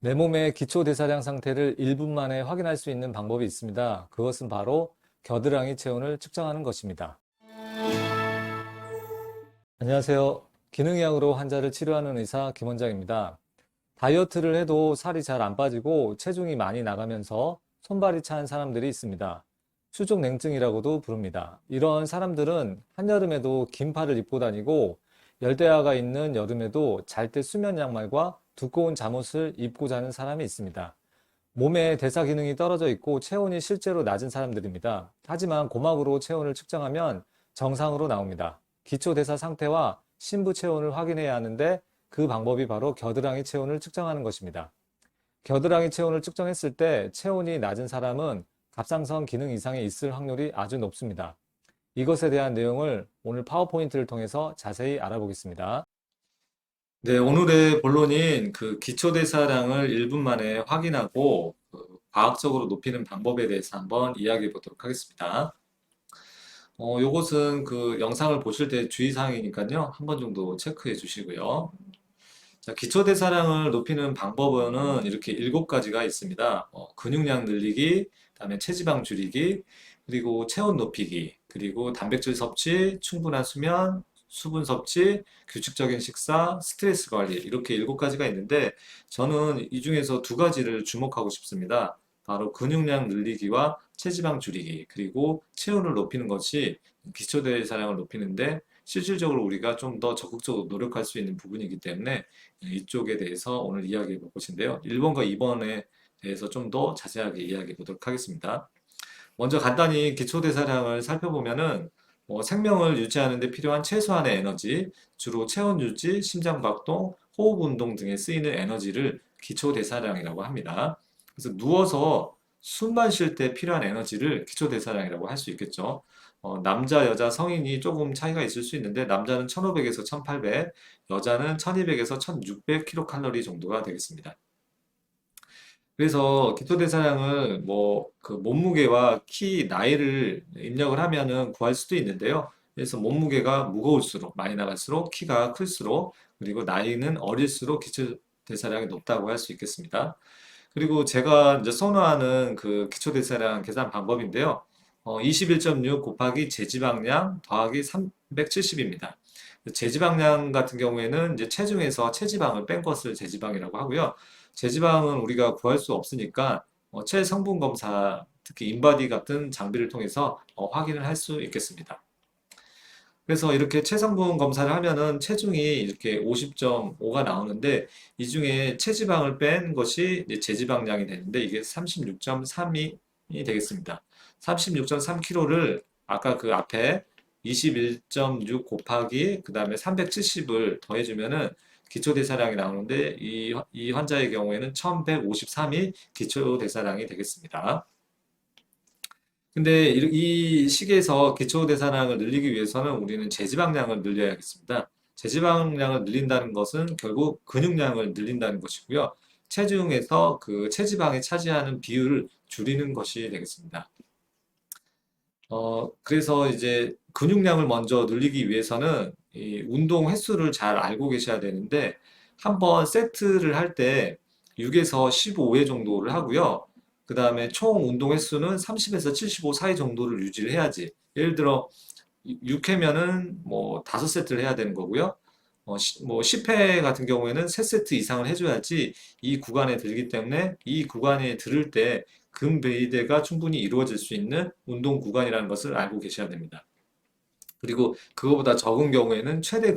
내 몸의 기초 대사량 상태를 1분 만에 확인할 수 있는 방법이 있습니다. 그것은 바로 겨드랑이 체온을 측정하는 것입니다. 안녕하세요. 기능의학으로 환자를 치료하는 의사 김원장입니다. 다이어트를 해도 살이 잘 안 빠지고 체중이 많이 나가면서 손발이 찬 사람들이 있습니다. 수족 냉증이라고도 부릅니다. 이런 사람들은 한여름에도 긴 팔을 입고 다니고 열대야가 있는 여름에도 잘 때 수면 양말과 두꺼운 잠옷을 입고 자는 사람이 있습니다. 몸의 대사 기능이 떨어져 있고 체온이 실제로 낮은 사람들입니다. 하지만 고막으로 체온을 측정하면 정상으로 나옵니다. 기초 대사 상태와 심부 체온을 확인해야 하는데 그 방법이 바로 겨드랑이 체온을 측정하는 것입니다. 겨드랑이 체온을 측정했을 때 체온이 낮은 사람은 갑상선 기능 이상이 있을 확률이 아주 높습니다. 이것에 대한 내용을 오늘 파워포인트를 통해서 자세히 알아보겠습니다. 네, 오늘의 본론인 그 기초대사량을 1분 만에 확인하고 과학적으로 높이는 방법에 대해서 한번 이야기해 보도록 하겠습니다. 요것은 그 영상을 보실 때 주의사항이니까요. 한 번 정도 체크해 주시고요. 자, 기초대사량을 높이는 방법은 이렇게 7가지가 있습니다. 근육량 늘리기, 그다음에 체지방 줄이기, 그리고 체온 높이기, 그리고 단백질 섭취, 충분한 수면, 수분 섭취, 규칙적인 식사, 스트레스 관리 이렇게 7가지가 있는데 저는 이 중에서 2가지를 주목하고 싶습니다. 바로 근육량 늘리기와 체지방 줄이기, 그리고 체온을 높이는 것이 기초대사량을 높이는데 실질적으로 우리가 좀 더 적극적으로 노력할 수 있는 부분이기 때문에 이쪽에 대해서 오늘 이야기해 볼 것인데요. 1번과 2번에 대해서 좀 더 자세하게 이야기해 보도록 하겠습니다. 먼저 간단히 기초대사량을 살펴보면은 생명을 유지하는 데 필요한 최소한의 에너지, 주로 체온 유지, 심장 박동, 호흡 운동 등에 쓰이는 에너지를 기초대사량이라고 합니다. 그래서 누워서 숨만 쉴 때 필요한 에너지를 기초대사량이라고 할 수 있겠죠. 남자, 여자, 성인이 조금 차이가 있을 수 있는데 남자는 1500에서 1800, 여자는 1200에서 1600kcal 정도가 되겠습니다. 그래서 기초대사량을 뭐 그 몸무게와 키, 나이를 입력을 하면은 구할 수도 있는데요. 그래서 몸무게가 무거울수록 많이 나갈수록 키가 클수록 그리고 나이는 어릴수록 기초대사량이 높다고 할 수 있겠습니다. 그리고 제가 이제 선호하는 그 기초대사량 계산 방법인데요. 21.6 곱하기 제지방량 더하기 370입니다. 제지방량 같은 경우에는 이제 체중에서 체지방을 뺀 것을 제지방이라고 하고요. 제지방은 우리가 구할 수 없으니까 체성분 검사, 특히 인바디 같은 장비를 통해서 확인을 할 수 있겠습니다. 그래서 이렇게 체성분 검사를 하면은 체중이 이렇게 50.5가 나오는데 이 중에 체지방을 뺀 것이 이제 제지방량이 되는데 이게 36.3이 되겠습니다. 36.3kg를 아까 그 앞에 21.6 곱하기 그 다음에 370을 더해주면은 기초대사량이 나오는데 이 환자의 경우에는 1153이 기초대사량이 되겠습니다. 근데 이 시기에서 기초대사량을 늘리기 위해서는 우리는 제지방량을 늘려야겠습니다. 제지방량을 늘린다는 것은 결국 근육량을 늘린다는 것이고요. 체중에서 그 체지방이 차지하는 비율을 줄이는 것이 되겠습니다. 그래서 이제 근육량을 먼저 늘리기 위해서는 이 운동 횟수를 잘 알고 계셔야 되는데 한번 세트를 할 때 6에서 15회 정도를 하고요. 그 다음에 총 운동 횟수는 30에서 75 사이 정도를 유지를 해야지. 예를 들어 6회면은 뭐 5세트를 해야 되는 거고요. 뭐 10회 같은 경우에는 3세트 이상을 해줘야지 이 구간에 들기 때문에 이 구간에 들을 때 근배이대가 충분히 이루어질 수 있는 운동 구간이라는 것을 알고 계셔야 됩니다. 그리고 그거보다 적은 경우에는 최대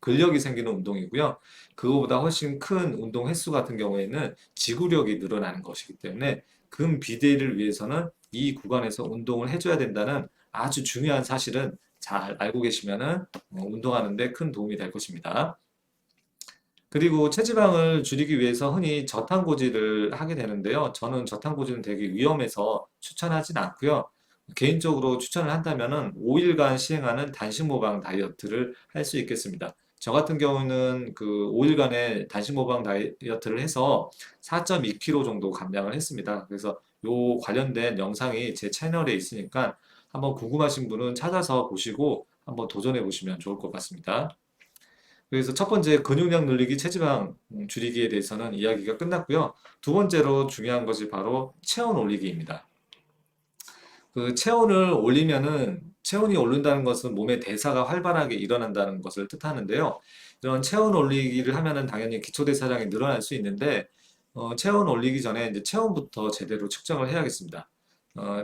근력이 생기는 운동이고요. 그거보다 훨씬 큰 운동 횟수 같은 경우에는 지구력이 늘어나는 것이기 때문에 근비대를 위해서는 이 구간에서 운동을 해줘야 된다는 아주 중요한 사실은 잘 알고 계시면은 운동하는데 큰 도움이 될 것입니다. 그리고 체지방을 줄이기 위해서 흔히 저탄고지를 하게 되는데요. 저는 저탄고지는 되게 위험해서 추천하진 않고요. 개인적으로 추천을 한다면은 5일간 시행하는 단식 모방 다이어트를 할 수 있겠습니다. 저 같은 경우는 그 5일간의 단식 모방 다이어트를 해서 4.2kg 정도 감량을 했습니다. 그래서 요 관련된 영상이 제 채널에 있으니까 한번 궁금하신 분은 찾아서 보시고 한번 도전해 보시면 좋을 것 같습니다. 그래서 첫 번째 근육량 늘리기, 체지방 줄이기에 대해서는 이야기가 끝났고요. 두 번째로 중요한 것이 바로 체온 올리기입니다. 그 체온을 올리면은 체온이 오른다는 것은 몸의 대사가 활발하게 일어난다는 것을 뜻하는데요. 이런 체온 올리기를 하면은 당연히 기초대사량이 늘어날 수 있는데 체온 올리기 전에 이제 체온부터 제대로 측정을 해야겠습니다.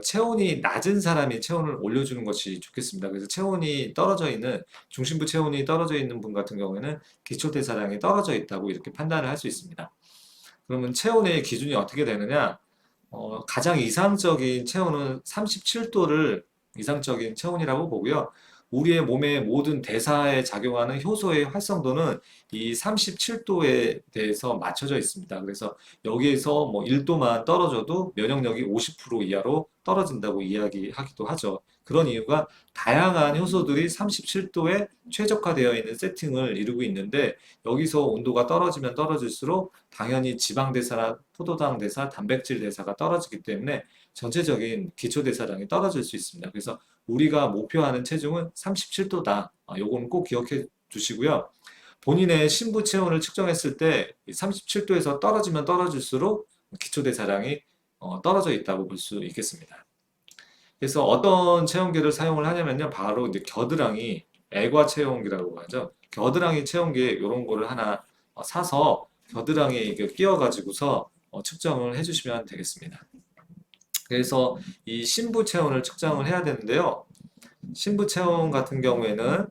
체온이 낮은 사람이 체온을 올려주는 것이 좋겠습니다. 그래서 체온이 떨어져 있는 중심부 체온이 떨어져 있는 분 같은 경우에는 기초대사량이 떨어져 있다고 이렇게 판단을 할 수 있습니다. 그러면 체온의 기준이 어떻게 되느냐? 가장 이상적인 체온은 37도를 이상적인 체온이라고 보고요. 우리의 몸의 모든 대사에 작용하는 효소의 활성도는 이 37도에 대해서 맞춰져 있습니다. 그래서 여기에서 뭐 1도만 떨어져도 면역력이 50% 이하로 떨어진다고 이야기하기도 하죠. 그런 이유가 다양한 효소들이 37도에 최적화되어 있는 세팅을 이루고 있는데 여기서 온도가 떨어지면 떨어질수록 당연히 지방 대사나 포도당 대사, 단백질 대사가 떨어지기 때문에 전체적인 기초 대사량이 떨어질 수 있습니다. 그래서 우리가 목표하는 체중은 37도다. 요거는 꼭 기억해 주시고요. 본인의 신부 체온을 측정했을 때 37도에서 떨어지면 떨어질수록 기초 대사량이 떨어져 있다고 볼 수 있겠습니다. 그래서 어떤 체온계를 사용을 하냐면요. 바로 이제 겨드랑이 애과 체온기라고 하죠. 겨드랑이 체온계 이런 거를 하나 사서 겨드랑이에 이게 끼워가지고서 측정을 해주시면 되겠습니다. 그래서 이 신부 체온을 측정을 해야 되는데요. 신부 체온 같은 경우에는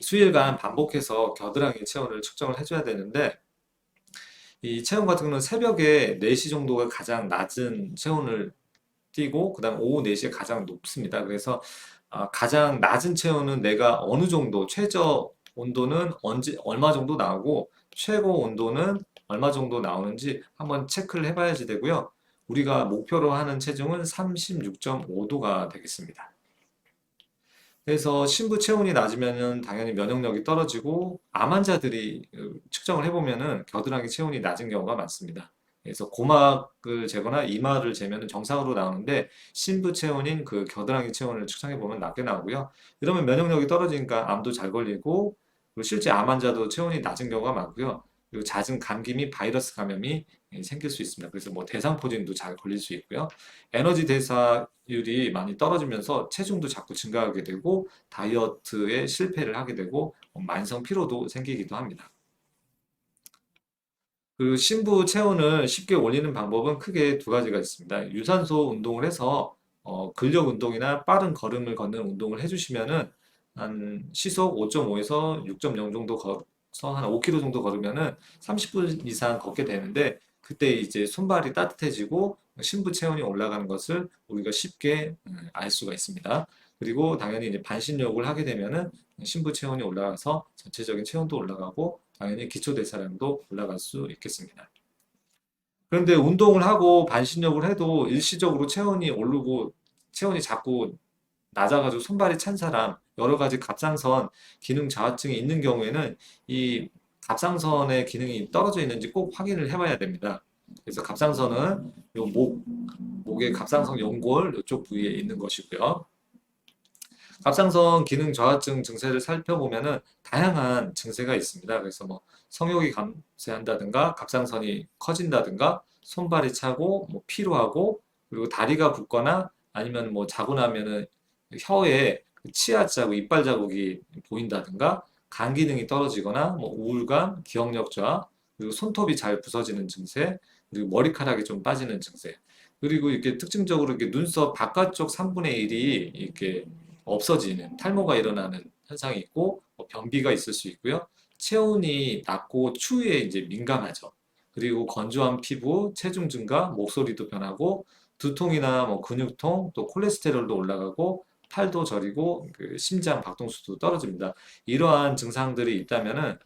수일간 반복해서 겨드랑이 체온을 측정을 해줘야 되는데 이 체온 같은 경우는 새벽에 4시 정도가 가장 낮은 체온을 띄고 그다음 오후 4시에 가장 높습니다. 그래서 가장 낮은 체온은 내가 어느 정도 최저 온도는 언제 얼마 정도 나오고 최고 온도는 얼마 정도 나오는지 한번 체크를 해봐야지 되고요. 우리가 목표로 하는 체중은 36.5도가 되겠습니다. 그래서 신부 체온이 낮으면은 당연히 면역력이 떨어지고 암 환자들이 측정을 해보면은 겨드랑이 체온이 낮은 경우가 많습니다. 그래서 고막을 재거나 이마를 재면은 정상으로 나오는데 신부 체온인 그 겨드랑이 체온을 측정해 보면 낮게 나오고요. 이러면 면역력이 떨어지니까 암도 잘 걸리고 그리고 실제 암 환자도 체온이 낮은 경우가 많고요. 그리고 잦은 감기 및 바이러스 감염이 생길 수 있습니다. 그래서 뭐 대상포진도 잘 걸릴 수 있고요. 에너지 대사율이 많이 떨어지면서 체중도 자꾸 증가하게 되고 다이어트에 실패를 하게 되고 만성 피로도 생기기도 합니다. 그 심부 체온을 쉽게 올리는 방법은 크게 두 가지가 있습니다. 유산소 운동을 해서 근력 운동이나 빠른 걸음을 걷는 운동을 해주시면은 한 시속 5.5에서 6.0 정도 걸어서 한 5km 정도 걸으면은 30분 이상 걷게 되는데 그때 이제 손발이 따뜻해지고 심부 체온이 올라가는 것을 우리가 쉽게 알 수가 있습니다. 그리고 당연히 이제 반신욕을 하게 되면은 심부 체온이 올라가서 전체적인 체온도 올라가고 당연히 기초 대사량도 올라갈 수 있겠습니다. 그런데 운동을 하고 반신욕을 해도 일시적으로 체온이 오르고 체온이 자꾸 낮아가지고 손발이 찬 사람, 여러 가지 갑상선 기능 저하증이 있는 경우에는 이 갑상선의 기능이 떨어져 있는지 꼭 확인을 해봐야 됩니다. 그래서 갑상선은 요 목의 갑상선 연골 이쪽 부위에 있는 것이고요. 갑상선 기능 저하증 증세를 살펴보면은 다양한 증세가 있습니다. 그래서 뭐 성욕이 감퇴한다든가 갑상선이 커진다든가 손발이 차고 뭐 피로하고 그리고 다리가 붓거나 아니면 뭐 자고 나면은 혀에 치아 자국, 이빨 자국이 보인다든가 간 기능이 떨어지거나 뭐 우울감, 기억력 저하, 그리고 손톱이 잘 부서지는 증세, 그리고 머리카락이 좀 빠지는 증세. 그리고 이렇게 특징적으로 이렇게 눈썹 바깥쪽 3분의 1이 이렇게 없어지는 탈모가 일어나는 현상이 있고 뭐 변비가 있을 수 있고요. 체온이 낮고 추위에 이제 민감하죠. 그리고 건조한 피부, 체중 증가, 목소리도 변하고 두통이나 뭐 근육통, 또 콜레스테롤도 올라가고 팔도 저리고 그 심장 박동수도 떨어집니다. 이러한 증상들이 있다면은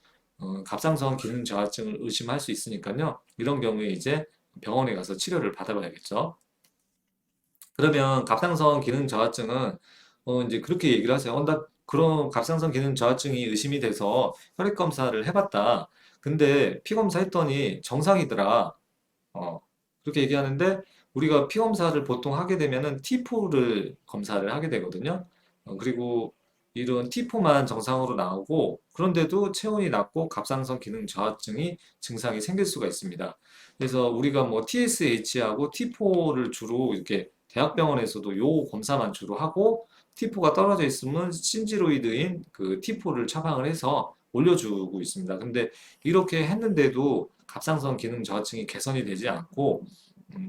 갑상선 기능 저하증을 의심할 수 있으니까요. 이런 경우에 이제 병원에 가서 치료를 받아봐야겠죠. 그러면 갑상선 기능 저하증은 이제 그렇게 얘기를 하세요. 나 그런 갑상선 기능 저하증이 의심이 돼서 혈액 검사를 해봤다. 근데 피 검사했더니 정상이더라. 어, 그렇게 얘기하는데 우리가 피 검사를 보통 하게 되면은 T4를 검사를 하게 되거든요. 그리고 이런 T4만 정상으로 나오고 그런데도 체온이 낮고 갑상선 기능 저하증이 증상이 생길 수가 있습니다. 그래서 우리가 뭐 TSH하고 T4를 주로 이렇게 대학병원에서도 요 검사만 주로 하고 T4가 떨어져 있으면 신지로이드인 그 T4를 처방을 해서 올려주고 있습니다. 근데 이렇게 했는데도 갑상선 기능 저하증이 개선이 되지 않고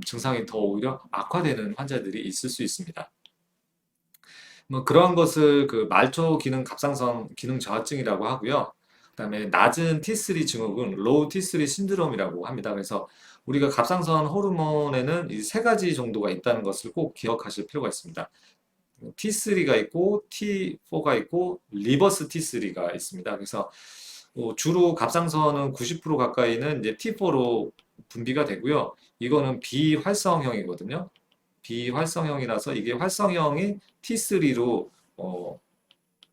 증상이 더 오히려 악화되는 환자들이 있을 수 있습니다. 뭐 그런 것을 그 말초 기능 갑상선 기능 저하증이라고 하고요. 그다음에 낮은 T3 증후군, 로우 T3 신드롬이라고 합니다. 그래서 우리가 갑상선 호르몬에는 이 세 가지 정도가 있다는 것을 꼭 기억하실 필요가 있습니다. T3가 있고 T4가 있고 리버스 T3가 있습니다. 그래서 주로 갑상선은 90% 가까이는 이제 T4로 분비가 되고요. 이거는 비활성형이거든요. 비활성형이라서 이게 활성형이 T3로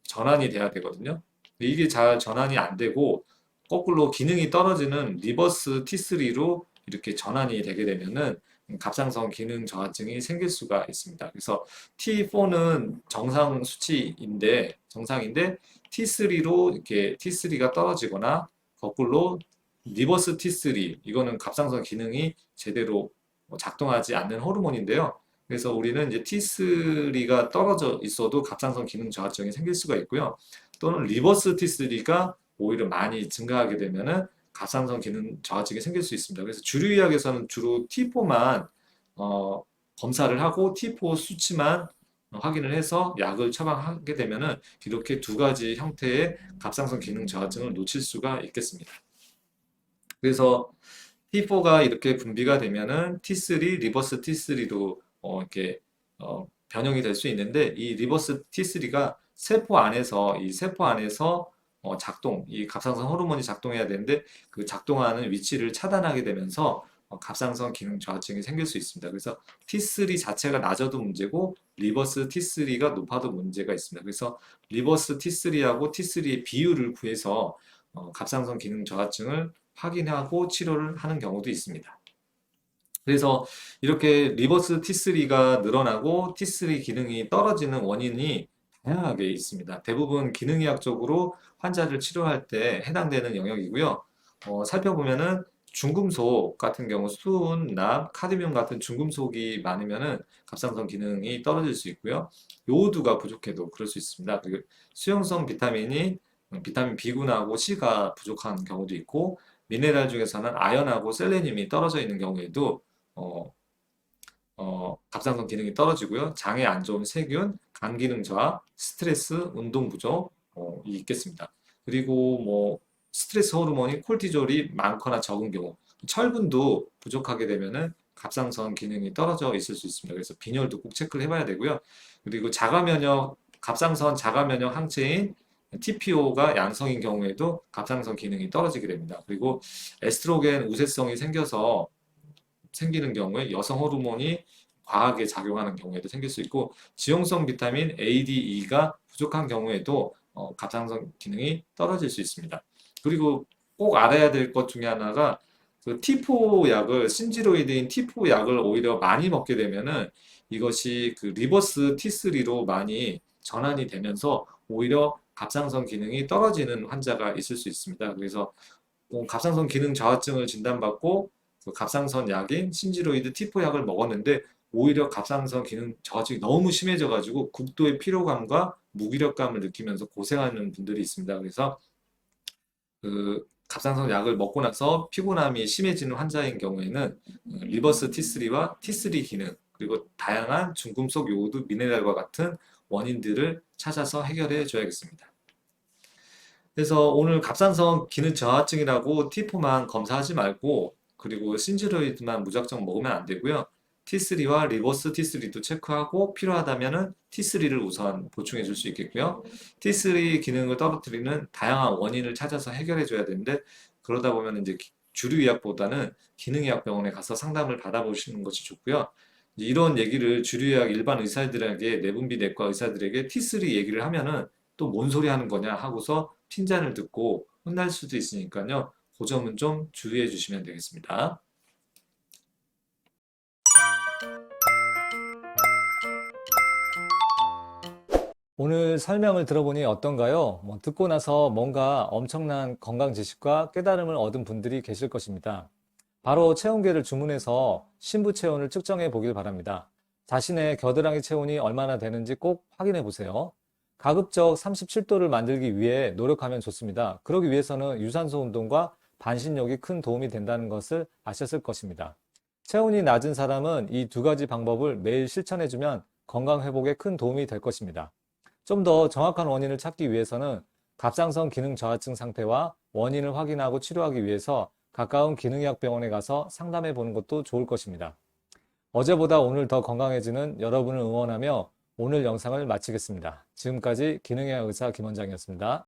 전환이 돼야 되거든요. 이게 잘 전환이 안 되고 거꾸로 기능이 떨어지는 리버스 T3로 이렇게 전환이 되게 되면은 갑상선 기능 저하증이 생길 수가 있습니다. 그래서 T4는 정상인데 T3로 이렇게 T3가 떨어지거나 거꾸로 리버스 T3 이거는 갑상선 기능이 제대로 작동하지 않는 호르몬인데요. 그래서 우리는 이제 T3가 떨어져 있어도 갑상선 기능 저하증이 생길 수가 있고요. 또는 리버스 T3가 오히려 많이 증가하게 되면은 갑상선 기능 저하증이 생길 수 있습니다. 그래서 주류의학에서는 주로 T4만 검사를 하고 T4 수치만 확인을 해서 약을 처방하게 되면은 이렇게 두 가지 형태의 갑상선 기능 저하증을 놓칠 수가 있겠습니다. 그래서 T4가 이렇게 분비가 되면은 T3, 리버스 T3도 이렇게 변형이 될 수 있는데 이 리버스 T3가 세포 안에서 이 갑상선 호르몬이 작동해야 되는데 그 작동하는 위치를 차단하게 되면서 갑상선 기능 저하증이 생길 수 있습니다. 그래서 T3 자체가 낮아도 문제고 리버스 T3가 높아도 문제가 있습니다. 그래서 리버스 T3하고 T3의 비율을 구해서 갑상선 기능 저하증을 확인하고 치료를 하는 경우도 있습니다. 그래서 이렇게 리버스 T3가 늘어나고 T3 기능이 떨어지는 원인이 다양하게 있습니다. 대부분 기능의학적으로 환자를 치료할 때 해당되는 영역이고요. 살펴보면은 중금속 같은 경우 수은, 납, 카드뮴 같은 중금속이 많으면은 갑상선 기능이 떨어질 수 있고요. 요오드가 부족해도 그럴 수 있습니다. 그리고 수용성 비타민이 비타민 B군하고 C가 부족한 경우도 있고 미네랄 중에서는 아연하고 셀레늄이 떨어져 있는 경우에도 어, 갑상선 기능이 떨어지고요. 장에 안 좋은 세균, 간 기능 저하, 스트레스, 운동 부족 이 있겠습니다. 그리고 뭐 스트레스 호르몬이 콜티졸이 많거나 적은 경우, 철분도 부족하게 되면은 갑상선 기능이 떨어져 있을 수 있습니다. 그래서 빈혈도 꼭 체크를 해봐야 되고요. 그리고 갑상선 자가 면역 항체인 TPO가 양성인 경우에도 갑상선 기능이 떨어지게 됩니다. 그리고 에스트로겐 우세성이 생겨서 생기는 경우에 여성 호르몬이 과하게 작용하는 경우에도 생길 수 있고 지용성 비타민 A, D, E가 부족한 경우에도 갑상선 기능이 떨어질 수 있습니다. 그리고 꼭 알아야 될 것 중에 하나가 그 T4 약을 신지로이드인 T4 약을 오히려 많이 먹게 되면은 이것이 그 리버스 T3로 많이 전환이 되면서 오히려 갑상선 기능이 떨어지는 환자가 있을 수 있습니다. 그래서 갑상선 기능 저하증을 진단받고 그 갑상선 약인 신지로이드 T4 약을 먹었는데 오히려 갑상선 기능 저하증이 너무 심해져가지고 극도의 피로감과 무기력감을 느끼면서 고생하는 분들이 있습니다. 그래서 그 갑상선 약을 먹고 나서 피곤함이 심해지는 환자인 경우에는 리버스 T3와 T3 기능 그리고 다양한 중금속 요오드 미네랄과 같은 원인들을 찾아서 해결해 줘야겠습니다. 그래서 오늘 갑상선 기능 저하증이라고 T4만 검사하지 말고 그리고 신지로이드만 무작정 먹으면 안 되고요. T3와 리버스 T3도 체크하고 필요하다면은 T3를 우선 보충해 줄 수 있겠고요. T3 기능을 떨어뜨리는 다양한 원인을 찾아서 해결해 줘야 되는데 그러다 보면 이제 주류의학보다는 기능의학 병원에 가서 상담을 받아보시는 것이 좋고요. 이런 얘기를 주류의학 일반 의사들에게 내분비 내과 의사들에게 T3 얘기를 하면은 또 뭔 소리 하는 거냐 하고서 핀잔을 듣고 혼날 수도 있으니까요. 그 점은 좀 주의해 주시면 되겠습니다. 오늘 설명을 들어보니 어떤가요? 듣고 나서 뭔가 엄청난 건강 지식과 깨달음을 얻은 분들이 계실 것입니다. 바로 체온계를 주문해서 신부 체온을 측정해 보길 바랍니다. 자신의 겨드랑이 체온이 얼마나 되는지 꼭 확인해 보세요. 가급적 37도를 만들기 위해 노력하면 좋습니다. 그러기 위해서는 유산소 운동과 반신욕이 큰 도움이 된다는 것을 아셨을 것입니다. 체온이 낮은 사람은 이 두 가지 방법을 매일 실천해주면 건강 회복에 큰 도움이 될 것입니다. 좀 더 정확한 원인을 찾기 위해서는 갑상선 기능 저하증 상태와 원인을 확인하고 치료하기 위해서 가까운 기능의학 병원에 가서 상담해 보는 것도 좋을 것입니다. 어제보다 오늘 더 건강해지는 여러분을 응원하며 오늘 영상을 마치겠습니다. 지금까지 기능의학 의사 김원장이었습니다.